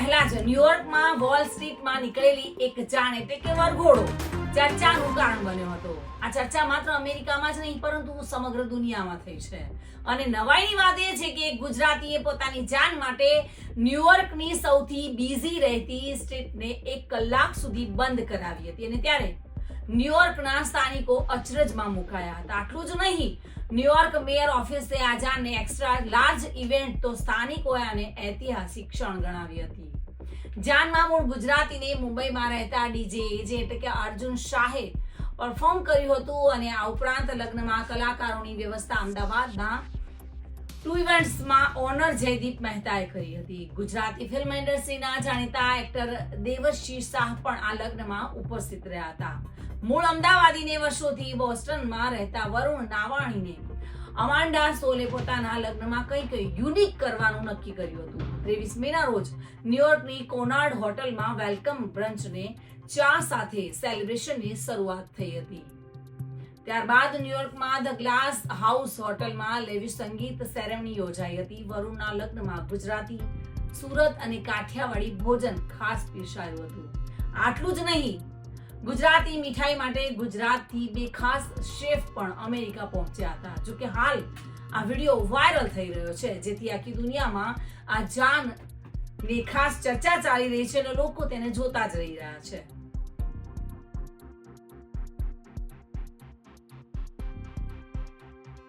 પહેલા જ ન્યુયોર્કમાં વોલ સ્ટ્રીટમાં નીકળેલી એક જાણ એટલે કે વરઘોડો ચર્ચાનું કારણ બન્યો હતો. આ ચર્ચા માત્ર અમેરિકામાં જ નહીં પરંતુ સમગ્ર દુનિયામાં થઈ છે. અને નવાઈની વાત એ છે કે એક ગુજરાતીએ પોતાની જાન માટે ન્યુયોર્કની સૌથી બિઝી રહેતી સ્ટ્રીટને 1 કલાક સુધી બંધ કરાવી હતી. અને ત્યારે ન્યુયોર્કના સ્થાનિકો અચરજમાં મુકાયા હતા. આટલું જ નહીં, ન્યુયોર્ક મેયર ઓફિસે આ જાનને એક્સ્ટ્રા લાર્જ ઇવેન્ટ તો સ્થાનિકોએ આને ઐતિહાસિક ક્ષણ ગણાવી હતી. જાનમાં મૂળ ગુજરાતીને મુંબઈમાં રહેતા ડીજે એટલે કે અર્જુન શાહે પરફોર્મ કર્યું હતું. અને આ ઉપરાંત લગ્નમાં કલાકારોની વ્યવસ્થા અમદાવાદના ટુ ઇવેન્ટ્સમાં ઓનર જયદીપ મહેતાએ કરી હતી. ગુજરાતી ફિલ્મ ઇન્ડસ્ટ્રીના જાણીતા એક્ટર દેવશ્રી શાહ પણ આ લગ્નમાં ઉપસ્થિત રહ્યા હતા. મૂળ અમદાવાદીને વર્ષોથી બોસ્ટનમાં રહેતા વરુણ નાવાણીને અમાંડા સોલે પોતાના લગ્નમાં કંઈક યુનિક કરવાનું નક્કી કર્યું હતું. 23 મેના રોજ ન્યુયોર્કની કોનાર્ડ હોટલમાં વેલકમ બ્રંચને ચા સાથે સેલિબ્રેશનની શરૂઆત થઈ હતી. ત્યારબાદ ન્યુયોર્કમાં ધ ગ્લાસ હાઉસ હોટલમાં લેવી સંગીત સેરેમની યોજાઈ હતી. વરુણના લગ્નમાં ગુજરાતી, સુરત અને કાઠિયાવાડી ભોજન ખાસ પીરસાયું હતું. આટલું જ નહીં, ગુજરાતી મીઠાઈ માટે ગુજરાતથી 2 ખાસ શેફ પણ અમેરિકા પહોંચ્યા હતા. જો કે હાલ આ વિડીયો વાયરલ થઈ રહ્યો છે, જેથી આખી દુનિયામાં આ જાનની ખાસ ચર્ચા ચાલી રહી છે અને લોકો તેને જોતા જ રહી રહ્યા છે.